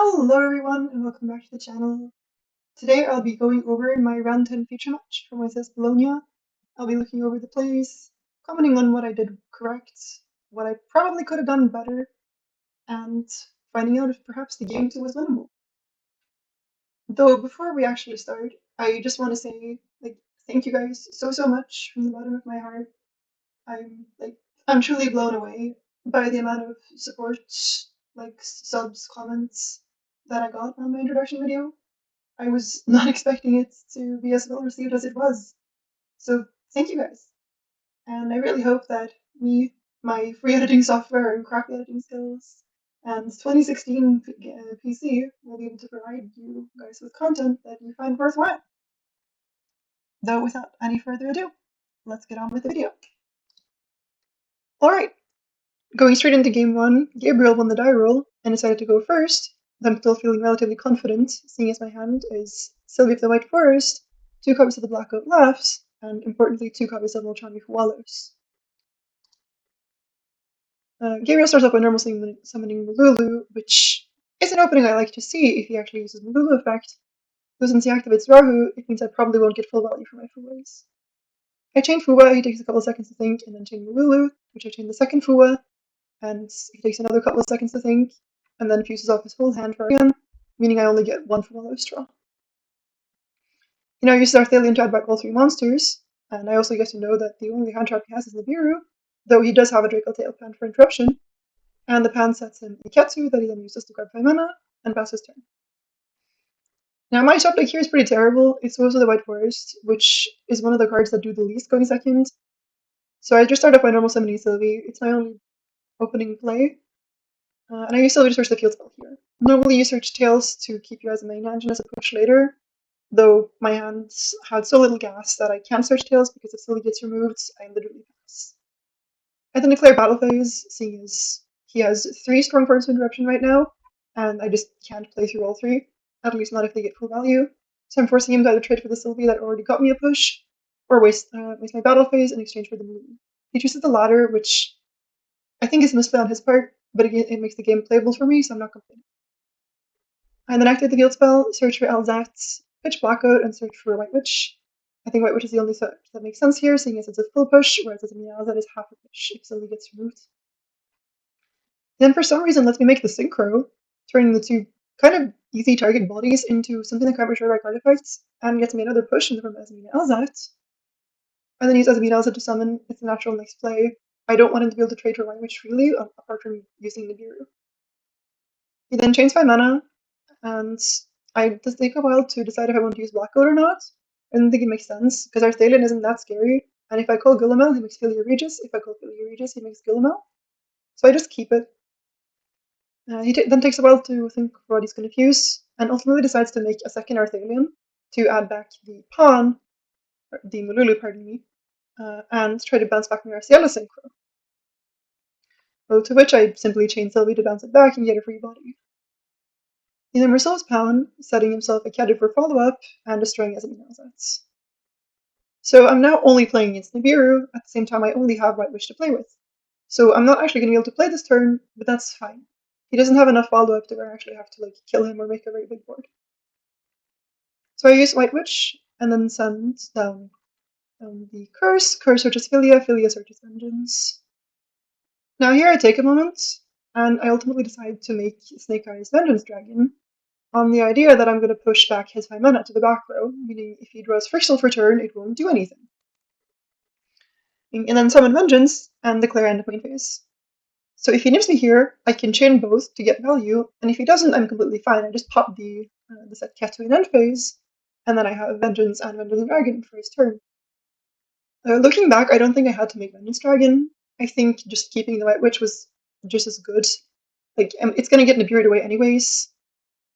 Hello everyone and welcome back to the channel. Today I'll be going over my round 10 feature match from YCS Bologna. I'll be looking over the plays, commenting on what I did correct, what I probably could have done better, and finding out if perhaps the game 2 was winnable. Though before we actually start, I just want to say thank you guys so much from the bottom of my heart. I'm truly blown away by the amount of support, subs, comments that I got on my introduction video. I was not expecting it to be as well received as it was. So thank you guys. And I really hope that me, my free editing software and crappy editing skills, and 2016 PC will be able to provide you guys with content that you find worthwhile. Though without any further ado, let's get on with the video. Alright, going straight into game 1, Gabriel won the die roll and decided to go first. I'm still feeling relatively confident, seeing as my hand is Sylvie of the White Forest, 2 copies of the Black Oak Laughs, and importantly 2 copies of Molchami Wallows. Gabriel starts off by normal summoning Mululu, which is an opening I like to see if he actually uses Mululu effect, though since he activates Rahu, it means I probably won't get full value for my Fuwas. I chain Fuwa, he takes a couple of seconds to think, and then chain Mululu, which I chain the second Fuwa, and he takes another couple of seconds to think, and then fuses off his whole hand for again, meaning I only get 1 Fuwa straw. He now uses Arthalion to add back all 3 monsters, and I also get to know that the only hand trap he has is Nibiru, though he does have a Draco Tail pan for interruption, and the pan sets him a Ketsu that he then uses to grab 5 mana and pass his turn. Now my top deck here is pretty terrible. It's also the White Forest, which is one of the cards that do the least going second. So I just start off by normal summoning Sylvie. It's my only opening play. And I use Sylvie to search the field spell here. Normally you search Tails to keep you as a main engine as a push later, though my hands had so little gas that I can't search Tails because if Sylvie gets removed, I literally pass. I then declare Battle Phase, seeing as he has 3 strong forms of interruption right now, and I just can't play through all 3, at least not if they get full value. So I'm forcing him to either trade for the Sylvie that already got me a push, or waste my Battle Phase in exchange for the moon. He chooses the latter, which I think is a misplay on his part, but again, it makes the game playable for me, so I'm not complaining. I then activate the guild spell, search for Elzats, pitch Blackout, and search for White Witch. I think White Witch is the only search that makes sense here, seeing as it's a full push, whereas Azamina is half a push if Sylvie gets removed. Then for some reason lets me make the Synchro, turning the 2 kind of easy target bodies into something that can't be destroyed by card effects, and gets me another push in the form of Azamina Elzat. I then use Azamina Elzat to summon. It's a natural next play. I don't want him to be able to trade for White Witch freely, apart from using Nibiru. He then chains 5 mana, and it does take a while to decide if I want to use Blackout or not. I don't think it makes sense, because Arthalion isn't that scary, and if I call Guillemel, he makes Philia Regis. If I call Philia Regis, he makes Guillemel. So I just keep it. He then takes a while to think what he's going to fuse, and ultimately decides to make a second Arthalion to add back the pawn, the Mululu, pardon me, and try to bounce back my Arciela Synchro. To which I simply chain Sylvie to bounce it back and get a free body. He then resolves pawn, setting himself a Kedid for follow-up, and destroying Azamina Elzats. So I'm now only playing against Nibiru, at the same time I only have White Witch to play with. So I'm not actually going to be able to play this turn, but that's fine. He doesn't have enough follow-up to where I actually have to kill him or make a very big board. So I use White Witch, and then send down the Curse. Curse searches Philia, Philia searches Vengeance. Now here I take a moment, and I ultimately decide to make Snake Eyes Vengeance Dragon, on the idea that I'm going to push back his 5 mana to the back row, meaning if he draws Frictional for turn, it won't do anything. And then summon Vengeance, and declare end of main phase. So if he nips me here, I can chain both to get value, and if he doesn't, I'm completely fine. I just pop the set Ketu in end phase, and then I have Vengeance and Vengeance Dragon for his turn. Looking back, I don't think I had to make Vengeance Dragon. I think just keeping the White Witch was just as good. It's going to get Nibiru'd away anyways,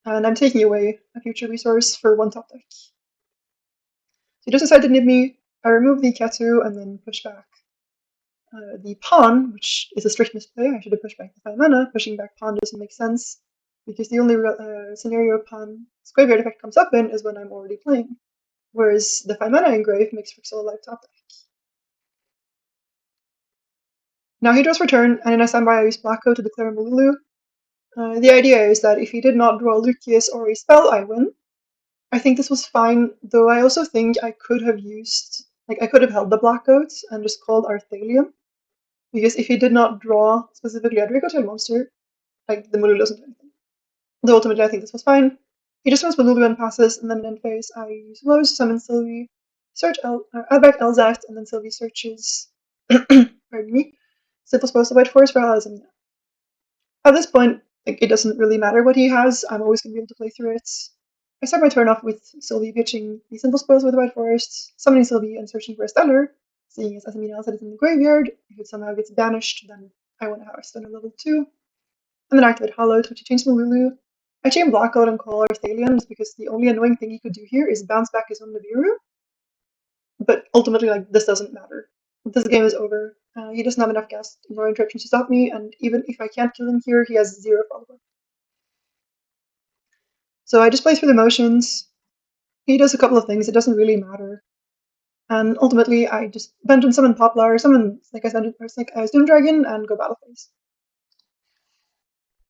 and I'm taking away a future resource for 1 top deck. So he just decided to nib me. I remove the Ketu and then push back the pawn, which is a strict misplay. I should have pushed back the 5 mana. Pushing back pawn doesn't make sense, because the only scenario pawn's graveyard effect comes up in is when I'm already playing, whereas the 5 mana engrave makes Frixel a live top deck. Now he draws for turn, and in a standby I use Blacko to declare Mululu. The idea is that if he did not draw Lucius or a spell, I win. I think this was fine, though I also think I could have I could have held the Black Goats and just called Arthalion. Because if he did not draw specifically a Dracotail monster, like the Mululu doesn't do anything. Though ultimately I think this was fine. He just runs Mululu and passes, and then in end phase I use Rose, summon Sylvie, add back Elzat, and then Sylvie searches, pardon me, Simple Spells to White Forest for Azamina. At this point, like, it doesn't really matter what he has, I'm always going to be able to play through it. I start my turn off with Sylvie pitching the Simple Spells with the White Forest, summoning Sylvie and searching for a Stellar, seeing as Azamina is in the graveyard. If it somehow gets banished, then I want to have a Stellar level 2. And then activate Hollow to change Mululu. I chain Blackout and call Arthalion just because the only annoying thing he could do here is bounce back his own Nibiru. But ultimately, like, this doesn't matter. This game is over. He doesn't have enough gas nor interruptions to stop me, and even if I can't kill him here, he has 0 follow-up. So I just play through the motions. He does a couple of things, it doesn't really matter. And ultimately, I just Vengeance summon Poplar, summon Snake Eyes Doom Dragon, and go battle phase.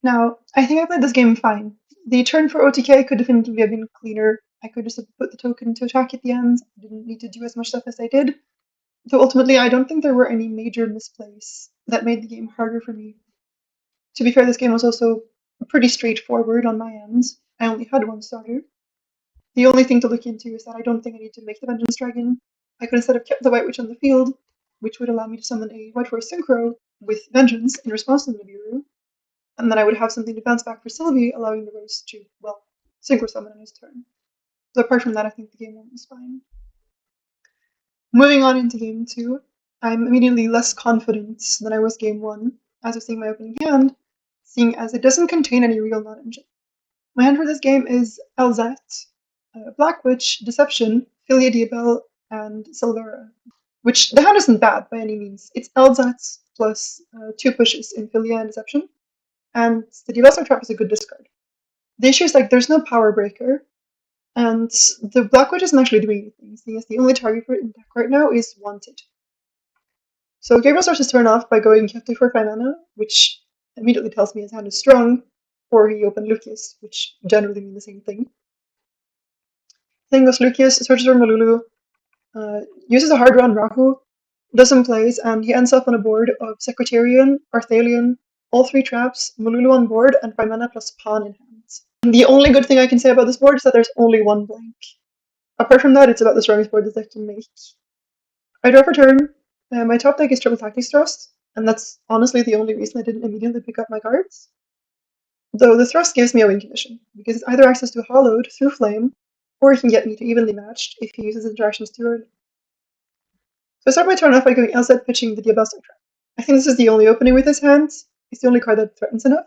Now, I think I played this game fine. The turn for OTK could definitively have been cleaner. I could just have put the token to attack at the end. I didn't need to do as much stuff as I did. Though ultimately, I don't think there were any major misplays that made the game harder for me. To be fair, this game was also pretty straightforward on my end. I only had one starter. The only thing to look into is that I don't think I need to make the Vengeance Dragon. I could instead have kept the White Witch on the field, which would allow me to summon a White Forest Synchro with Vengeance in response to the Nibiru. And then I would have something to bounce back for Sylvie, allowing the Rose to, well, Synchro Summon on his turn. So apart from that, I think the game 1 was fine. Moving on into game 2, I'm immediately less confident than I was game 1, as of seeing my opening hand, seeing as it doesn't contain any real non-engine. My hand for this game is Elzat, Black Witch, Deception, Philia Diabel, and Silvera. Which, the hand isn't bad by any means. It's Elzat plus 2 pushes in Philia and Deception, and the Diabel Trap is a good discard. The issue is, like, there's no Power Breaker, and the Black Witch isn't actually doing anything, seeing as the only target for it in deck right now is Wanted. So Gabriel starts his turn off by going, you have to for 5 mana, which immediately tells me his hand is strong, or he opened Lucius, which generally mean the same thing. Then goes Lucius, searches for Mululu, uses a hard run Rahu, does some plays, and he ends up on a board of Secretarian, Arthalion, all 3 traps, Mululu on board, and 5 mana plus Pawn in hands. The only good thing I can say about this board is that there's only 1 blank. Apart from that, it's about the strongest board that I can make. I draw for turn. My top deck is Triple Tactics Thrust, and that's honestly the only reason I didn't immediately pick up my cards. Though the Thrust gives me a win condition, because it's either access to Hollowed through Flame, or he can get me to evenly matched if he uses interactions too early. So I start my turn off by going LZ pitching the Diabel Trap. I think this is the only opening with his hand. It's the only card that threatens enough.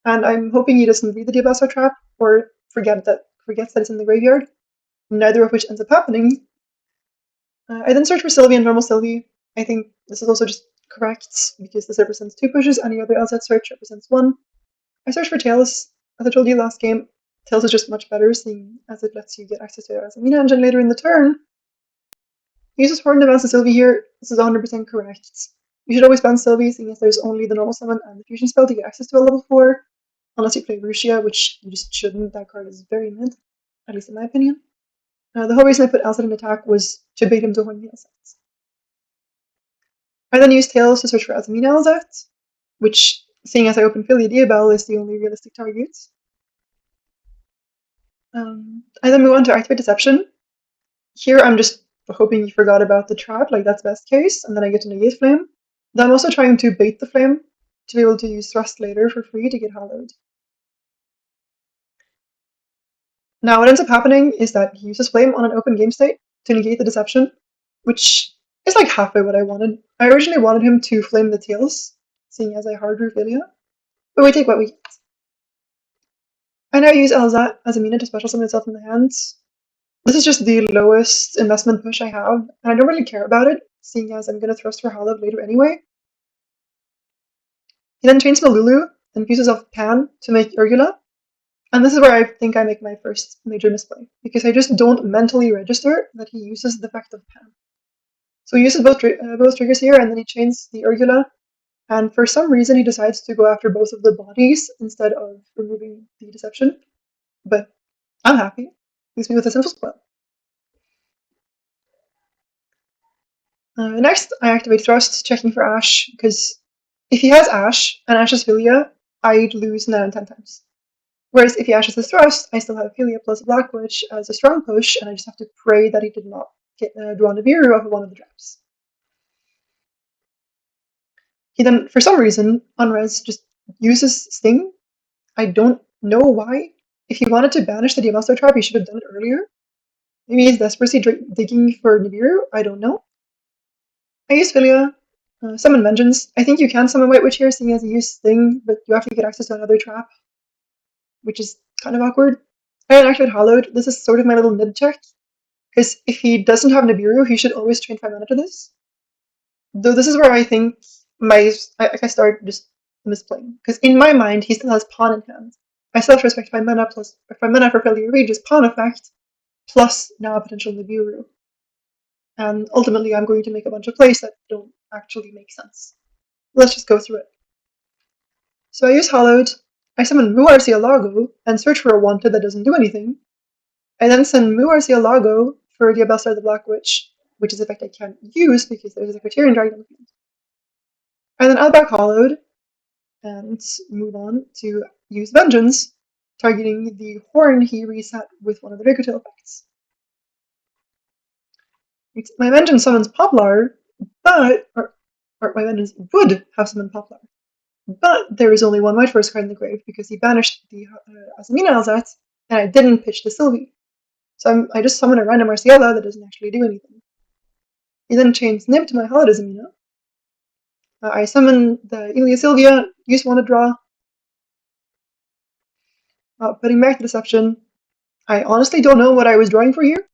And I'm hoping he doesn't read the Diabel Trap, or forgets that it's in the graveyard, neither of which ends up happening. I then search for Sylvie and normal Sylvie. I think this is also just correct, because this represents 2 pushes, any other LZ search represents 1. I search for Tails. As I told you last game, Tails is just much better, seeing as it lets you get access to the Azamina engine later in the turn. He uses Horn to bounce the Sylvie here. This is 100% correct. You should always bounce Sylvie, seeing as there's only the normal summon and the fusion spell to get access to a level 4. Unless you play Rushia, which you just shouldn't. That card is very mid, at least in my opinion. The whole reason I put Elzat in attack was to bait him to horn the Elzat. I then used Tails to search for Azamina Elzat, which, seeing as I open Philia Diabel, is the only realistic target. I then move on to Activate Deception. Here I'm just hoping you forgot about the trap, like that's best case, and then I get to negate Flame. Though I'm also trying to bait the Flame to be able to use Thrust later for free to get Hollowed. Now what ends up happening is that he uses Flame on an open game state to negate the Deception, which is like halfway what I wanted. I originally wanted him to Flame the Tails, seeing as I hard drew Philia, but we take what we get. I now use Elzat Azamina to special summon itself in the hands. This is just the lowest investment push I have, and I don't really care about it, seeing as I'm going to thrust for Hollowed later anyway. He then chains Mululu and fuses off Pan to make Urgula, and this is where I think I make my first major misplay, because I just don't mentally register that he uses the effect of Pan. So he uses both triggers here, and then he chains the Urgula, And for some reason, he decides to go after both of the bodies instead of removing the deception. But I'm happy. Leaves me with a simple spoil. Next, I activate Thrust, checking for Ash, because if he has Ash and Ash is Philia, I'd lose 9 and 10 times. Whereas if he Ashes his Thrust, I still have Philia plus Black Witch as a strong push, and I just have to pray that he did not get draw Nibiru off of one of the traps. He then, for some reason, on res, just uses Sting. I don't know why. If he wanted to banish the Diablo trap, he should have done it earlier. Maybe he's desperately digging for Nibiru, I don't know. I use Philia, summon Vengeance. I think you can summon White Witch here, seeing as he used Sting, but you have to get access to another trap, which is kind of awkward. I then activate Hollowed. This is sort of my little mid check, because if he doesn't have Nibiru, he should always train 5 mana to this. Though this is where I think I start just misplaying, because in my mind, he still has Pawn in hand. I still have to respect 5 mana plus 5 mana for Failure Rage is Pawn effect, plus now a potential Nibiru. And ultimately, I'm going to make a bunch of plays that don't actually make sense. Let's just go through it. So I use Hollowed, I summon Muarcia Lago, and search for a Wanted that doesn't do anything. I then send Muarcia Lago for Diabellstar the Black Witch, which is an effect I can't use because there's a Criterion Dragon on the field. I then Outback Hollowed, and move on to use Vengeance, targeting the horn he reset with one of the Vigortail effects. My Vengeance summons Poplar, but, or my Vengeance would have summoned Poplar, but there is only one White Forest card in the grave because he banished the Azamina Alzat, and I didn't pitch the Sylvie. So I just summon a random Marciela that doesn't actually do anything. He then chains Nib to my Hallowed Azamina. I summon the Ilia Sylvia, use one to draw. Putting back the Deception. I honestly don't know what I was drawing for here.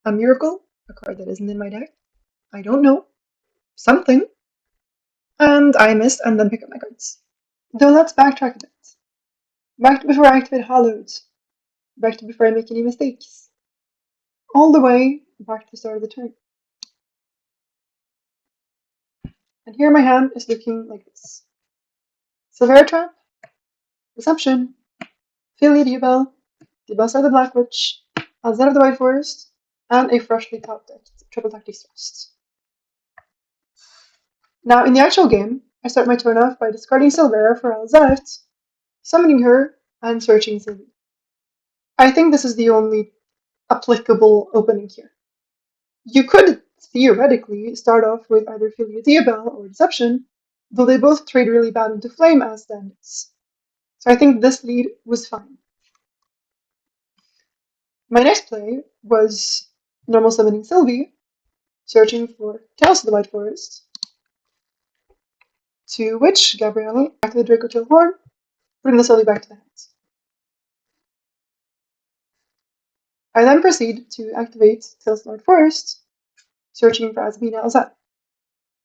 A Miracle, a card that isn't in my deck. I don't know. Something. And I missed and then pick up my cards. Though let's backtrack a bit. Back to before I activate Hallowed. Back to before I make any mistakes. All the way back to the start of the turn. And here my hand is looking like this. Silvera Trap, Deception, Philia Diabell, Diabellstar the Black Witch, Alzette of the White Forest, and a freshly top deck, Triple Tactics Thrust. Now in the actual game, I start my turn off by discarding Silvera for Alzette, summoning her, and searching Sylvie. I think this is the only applicable opening here. You could theoretically start off with either Philia Diabell or Deception, though they both trade really bad into Flame as standards. So I think this lead was fine. My next play was normal summoning Sylvie, searching for Tales of the White Forest, to which Gabriel back to the Dracotail Horn, putting the Sylvie back to the hands. I then proceed to activate Tales of the White Forest, searching for Azamina Alzette.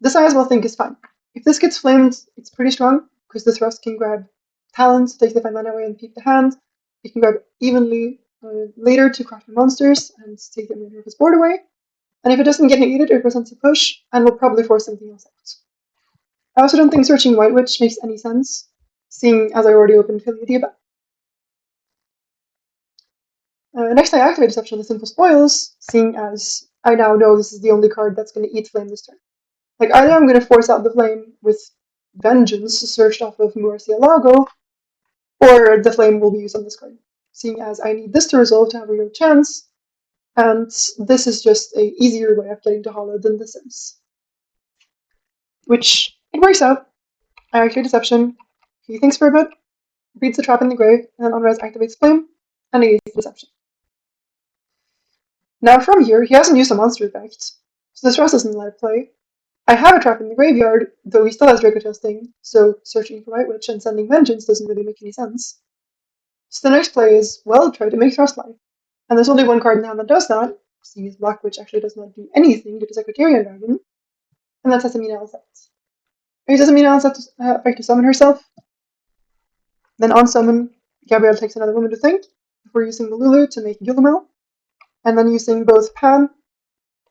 This I as well think is fine. If this gets flamed, it's pretty strong, because the Thrust can grab Talons, take the 5 mana away and keep the hand. It can grab evenly later to craft monsters and take the remainder of his board away. And if it doesn't get negated, it represents a push and will probably force something else out. I also don't think searching White Witch makes any sense, seeing as I already opened Philia Diabell. Next I activate Deception of the Simple Spoils, seeing as I now know this is the only card that's going to eat Flame this turn. Like, either I'm going to force out the Flame with Vengeance searched off of Muarcia Lago, or the Flame will be used on this card, seeing as I need this to resolve to have a real chance, and this is just an easier way of getting to Hollow than this is. Which, it works out. I activate Deception, he thinks for a bit, reads the trap in the grave, and then on res activates Flame, and he uses Deception. Now from here, he hasn't used a monster effect, so this Thrust isn't allowed to play. I have a trap in the graveyard, though he still has Dracotail Sting, so searching for White Witch and sending Vengeance doesn't really make any sense. So the next play is, well, try to make Thrust life. And there's only one card in hand that does that, seeing as Black Witch actually does not do anything due to Secretarian Dragon, and that's Azamina Alzette. I use Azamina Alzette's effect to summon herself. Then on summon, Gabriel takes another moment to think, before using Malulu to make Gulamel, and then using both Pan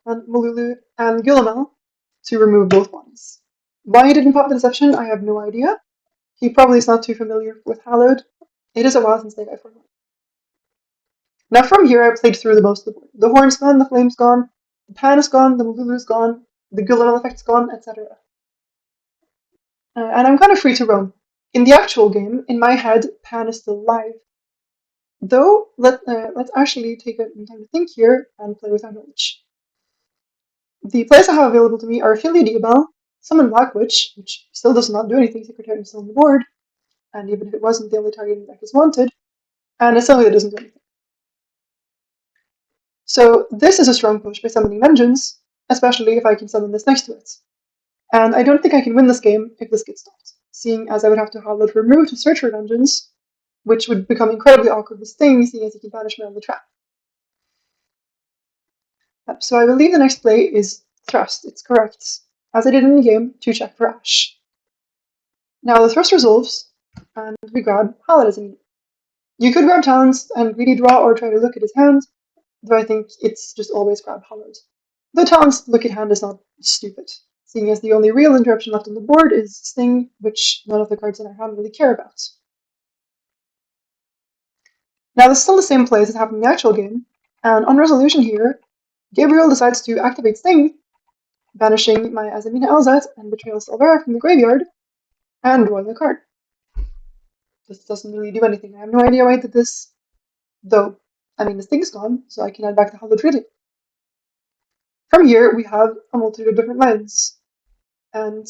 and Malulu and Gulamel to remove both ones. Why he didn't pop the Deception, I have no idea. He probably is not too familiar with Hallowed. It is a while since they got format. Now from here, I played through the most of the board. The Horn's gone, the Flame's gone, the Pan is gone, the Malulu's gone, the Gullidal Effect's gone, etc. And I'm kind of free to roam. In the actual game, in my head, Pan is still live. Though, let's actually take a time to think here and play with our knowledge. The plays I have available to me are Affiliate Diabel, Summon Black Witch, which still does not do anything, Secretary is still on the board, and even if it wasn't, the only target in the deck is wanted, and a Sylvia that doesn't do anything. So this is a strong push by summoning Vengeance, especially if I can summon this next to it. And I don't think I can win this game if this gets stopped, seeing as I would have to hollow to remove to search for Vengeance, which would become incredibly awkward with Sting, seeing as he can banish me on the trap. So I believe the next play is Thrust. It's correct, as I did in the game, to check for Ash. Now the Thrust resolves, and we grab Hallowed Azamina. You could grab Talents and really draw or try to look at his hand, though I think it's just always grab Hallowed. The Talents look at hand is not stupid, seeing as the only real interruption left on the board is Sting, which none of the cards in our hand really care about. Now this is still the same plays that happened in the actual game, and on resolution here, Gabriel decides to activate Sting, banishing my Azamina Elzat and Betrayal Silvera from the graveyard, and drawing a card. This doesn't really do anything. I have no idea why I did this, though, I mean, the Sting's gone, so I can add back the Hallowed Trinity. From here, we have a multitude of different lines, and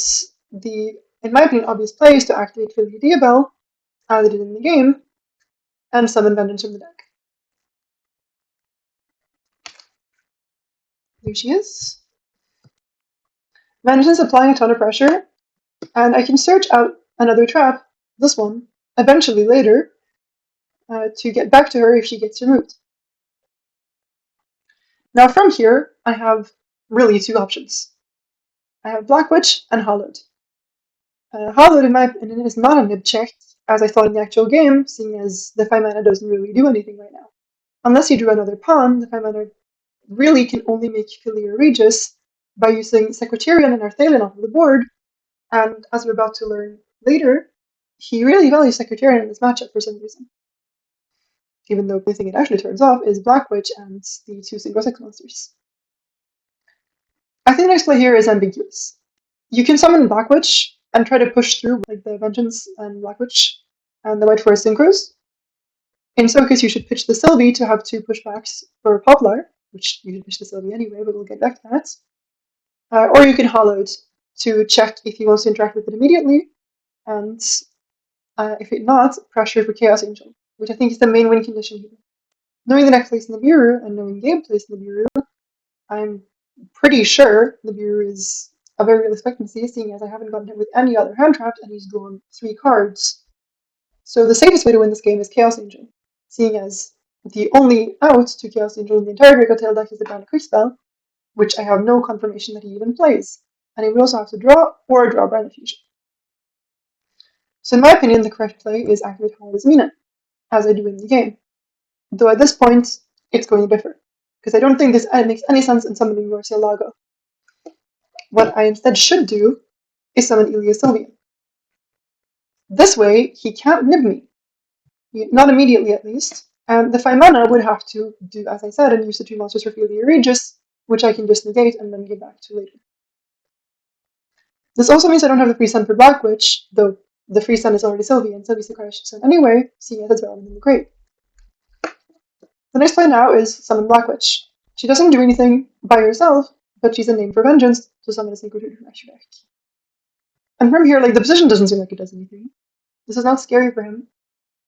the, in my opinion, obvious play is to activate Affiliate Diabel, as I did in the game, and summon Vengeance from the deck. There she is. Vengeance applying a ton of pressure, and I can search out another trap, this one, eventually later, to get back to her if she gets removed. Now from here, I have really two options. I have Black Witch and Hallowed. Hallowed, in my opinion, is not a nib check, as I thought in the actual game, seeing as the 5 mana doesn't really do anything right now. Unless you drew another pawn, the 5 mana really can only make Philia Regis by using Secretarian and Arthalion off of the board, and as we're about to learn later, he really values Secretarian in this matchup for some reason. Even though the thing it actually turns off is Black Witch and the 2 single 6 monsters. I think the next play here is ambiguous. You can summon Black Witch and try to push through like the Vengeance and Black Witch and the White Forest Synchros. In some case, you should pitch the Sylvie to have 2 pushbacks for Poplar, which you should pitch the Sylvie anyway, but we'll get back to that. Or you can Hallowed to check if he wants to interact with it immediately, and if it not, pressure for Chaos Angel, which I think is the main win condition here. Knowing the deck plays in the Bureau and knowing Gabe plays in the Bureau, I'm pretty sure the Bureau is a very real expectancy, seeing as I haven't gotten hit with any other hand traps and he's drawn 3 cards. So the safest way to win this game is Chaos Angel, seeing as the only out to Chaos Angel in the entire Draco Tail deck is the Ground a Quick Spell, which I have no confirmation that he even plays, and he would also have to draw or draw Brand Fusion. So in my opinion, the correct play is activate Hallowed Azamina, as I do in the game. Though at this point, it's going to differ, because I don't think this makes any sense in summoning Murcielago. What I instead should do is summon Ilia Sylvian. This way, he can't nib me. Not immediately, at least. And the 5 mana would have to do, as I said, and use the 2 monsters for Philia Regis, which I can just negate and then give back to later. This also means I don't have the free send for Black Witch, though the free send is already Sylvie, and Sylvie's the card I should send anyway, seeing as it's relevant in the grave. The next play now is summon Black Witch. She doesn't do anything by herself, but she's a name for Vengeance, so summon a Synchro from extra deck. And from here, like, the position doesn't seem like it does anything. This is not scary for him,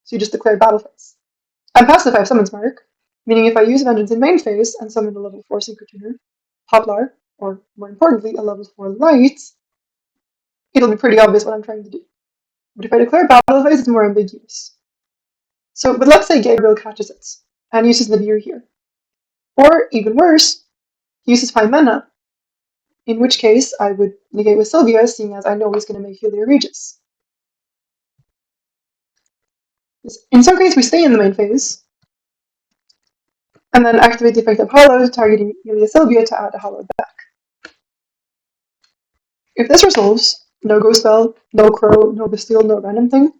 so you just declare battle phase. I'm past the 5 summons mark, meaning if I use Vengeance in main phase and summon a level 4 Synchro tuner, Poplar, or more importantly, a level 4 Light, it'll be pretty obvious what I'm trying to do. But if I declare battle phase, it's more ambiguous. So, but let's say Gabriel catches it and uses Nibiru here. Or, even worse, he uses 5 mana, in which case I would negate with Sylvia, seeing as I know he's going to make Philia Regis. In some case, we stay in the main phase, and then activate the effect of Hallowed, targeting Ilia Sylvia to add a Hallowed back. If this resolves, no Ghost Spell, no Crow, no Bastille, no random thing.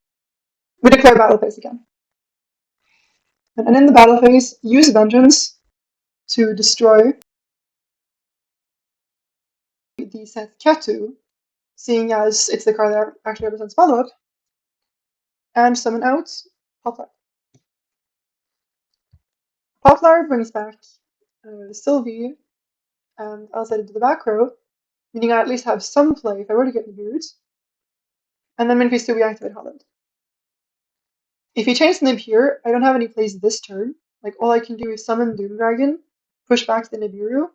We declare battle phase again. And in the battle phase, use Vengeance to destroy the Seth Ketu, seeing as it's the card that actually represents follow-up, and summon out Poplar. Poplar brings back Sylvie and Elsa into the back row, meaning I at least have some play if I were to get Nibiru. And then in phase 2 we activate Holland. If you change Nib here, I don't have any plays this turn. Like, all I can do is summon Doom Dragon, push back the Nibiru,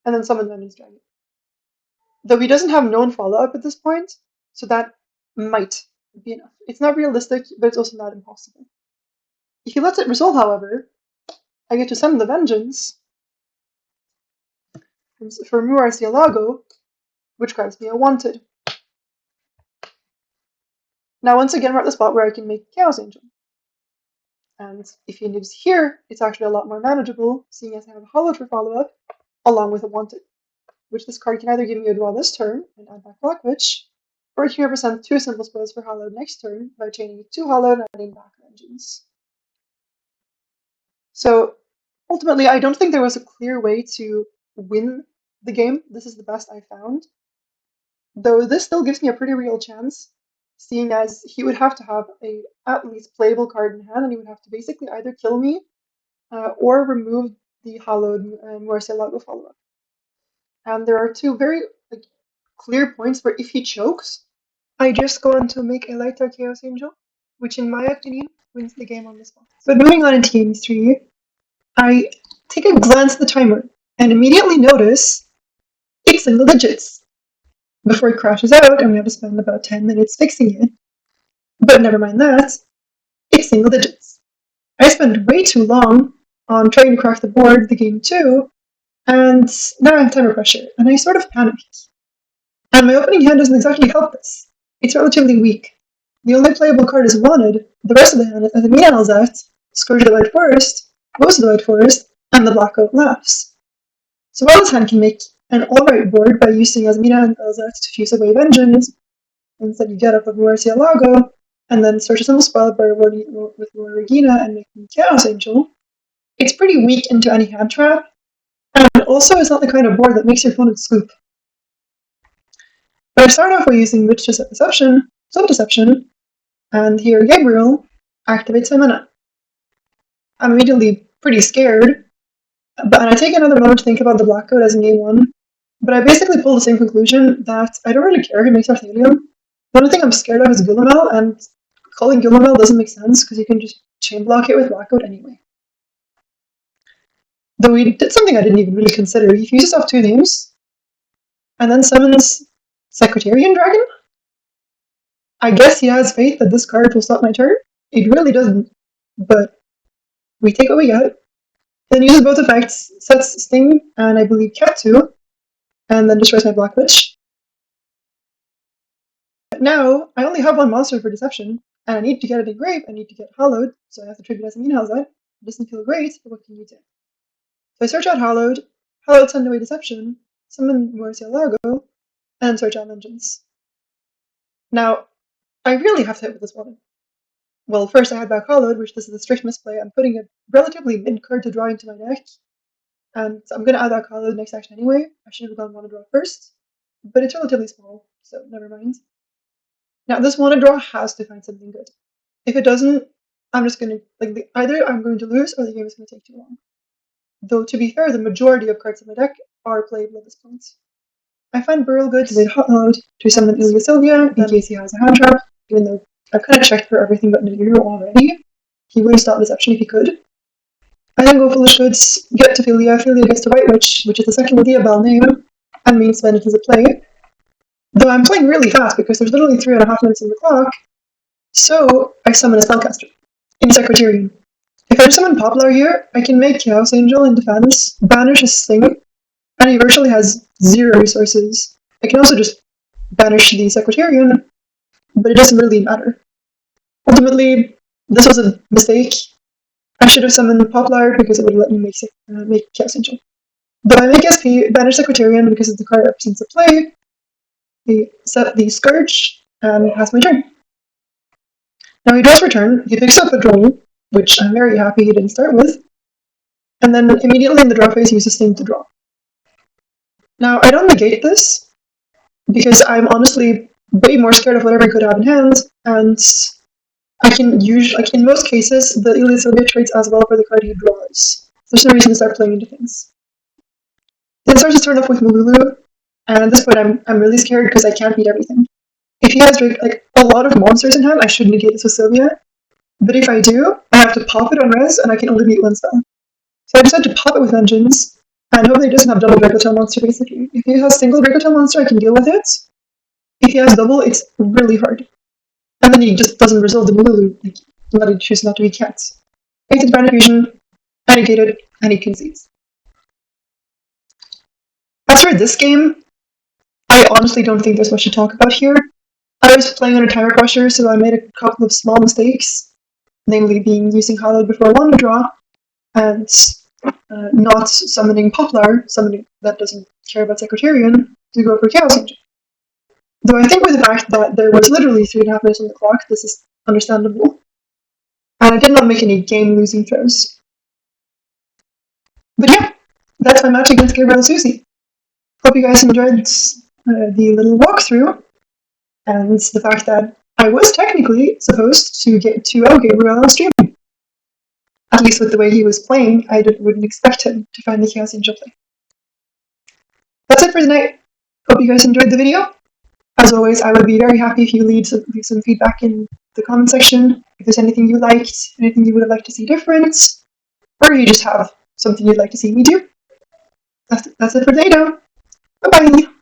and then summon Vengeance Dragon. Though he doesn't have known follow-up at this point, so that might be enough. It's not realistic, but it's also not impossible. If he lets it resolve, however, I get to summon the Vengeance for Muarcielago, which grants me a Wanted. Now once again we're at the spot where I can make Chaos Angel. And if he nibs here, it's actually a lot more manageable, seeing as I have a Hollowed for follow-up, along with a Wanted, which this card can either give me a draw this turn and add back Black Witch, or it can represent 2 simple spells for Hollowed next turn by chaining it to Hollowed and adding back Vengeance. So ultimately, I don't think there was a clear way to win the game. This is the best I found. Though this still gives me a pretty real chance, seeing as he would have to have a at least playable card in hand, and he would have to basically either kill me or remove the Hollowed Muarcielago follow-up. And there are 2 very clear points where if he chokes, I just go on to make a lighter Chaos Angel, which in my opinion wins the game on the spot. But moving on into game 3, I take a glance at the timer and immediately notice it's single digits before it crashes out and we have to spend about 10 minutes fixing it. But never mind that, it's single digits. I spent way too long on trying to crack the board the game 2, and now I have timer pressure, and I sort of panicked. And my opening hand doesn't exactly help this. It's relatively weak. The only playable card is Wanted, the rest of the hand is Azamina Elzat, Scourge of the White Forest, Ghost of the White Forest, and the Blackout Laughs. So while this hand can make an alright board by using Azamina and Elzat to fuse away Vengeance, instead you get up with Muarcielago, and then search a simple spell by with Lord Regina and making Chaos Angel, it's pretty weak into any hand trap, and also it's not the kind of board that makes your opponent scoop. But I start off by using Witch to set Deception, Self-Deception, and here Gabriel activates my mana. I'm immediately pretty scared, and I take another moment to think about the Black Code as in game 1, but I basically pull the same conclusion that I don't really care who makes Arthelium. The only thing I'm scared of is Gulamel, and calling Gulamel doesn't make sense because you can just chain block it with Black Code anyway. Though he did something I didn't even really consider. He fuses off 2 names, and then summons Secretarian Dragon? I guess he has faith that this card will stop my turn. It really doesn't, but we take what we get. Then uses both effects, sets Sting and I believe Ketu, and then destroys my Black Witch. But now, I only have 1 monster for Deception, and I need to get it engraved, I need to get Hollowed, so I have to tribute Azamina Elzat. It doesn't feel great, but what can you do? So I search out Hollowed, send away Deception, summon Muarcielago, and search out Vengeance. Now, I really have to hit with this one. Well, first I had back Hollowed, which this is a strict misplay. I'm putting a relatively mid card to draw into my deck, and so I'm going to add back Hollowed next action anyway. I should have gone Wanna Draw first, but it's relatively small, so never mind. Now this Wanna Draw has to find something good. If it doesn't, I'm just going to, either I'm going to lose or the game is going to take too long. Though to be fair, the majority of cards in my deck are playable at this point. I find Burial Good to Hollowed to summon Ilya Sylvia in case he has a hand trap, even though I've kind of checked for everything but Nibiru already. He would have stopped Deception if he could. I then go Foolish Goods, get to Philia, Philia gets to White Witch, which is the second Lydia Bell name, and means Vengeance is a play. Though I'm playing really fast because there's literally 3.5 minutes on the clock, so I summon a Spellcaster in Secretarian. If I summon Poplar here, I can make Chaos Angel in defense, banish his Sting, and he virtually has 0 resources. I can also just banish the Secretarian, but it doesn't really matter. Ultimately, this was a mistake. I should have summoned Poplar because it would let me make Chaos Angel. But I make SP, banish Secretarian because it's the card that represents the play, He set the Scourge and pass my turn. Now he draws for turn, he picks up a draw, which I'm very happy he didn't start with, and then immediately in the draw phase he uses Sting to draw. Now I don't negate this, because I'm honestly way more scared of whatever he could have in hand, and I can usually, like in most cases, the Elite Sylvia trades as well for the card he draws. There's no reason to start playing into things. Then starts to turn off with Malulu, and at this point I'm really scared because I can't beat everything. If he has like a lot of monsters in hand, I should negate this with Sylvia. But if I do, I have to pop it on res, and I can only beat one spell. So I decide to pop it with Vengeance, and hopefully he doesn't have double Breakotail monster basically. If he has single Breakotail monster, I can deal with it. If he has double, it's really hard. And then he just doesn't resolve the Malulu, like, let it choose not to be cats. Creates Brand Fusion, I negate it, and he concedes. As for this game, I honestly don't think there's much to talk about here. I was playing under Timer Crusher, so I made a couple of small mistakes, namely using Hallowed before Wonder Draw, and not summoning Poplar, somebody that doesn't care about Secretarian, to go for Chaos Angel. Though I think with the fact that there was literally 3.5 minutes on the clock, this is understandable. And I did not make any game-losing throws. But yeah, that's my match against Gabriel Soussi. Hope you guys enjoyed the little walkthrough, and the fact that I was technically supposed to get 2-0 Gabriel on stream. At least with the way he was playing, I wouldn't expect him to find the Chaos Angel play. That's it for tonight. Hope you guys enjoyed the video. As always, I would be very happy if you leave some feedback in the comment section. If there's anything you liked, anything you would have liked to see different, or you just have something you'd like to see me do. That's it for today, though. Bye-bye!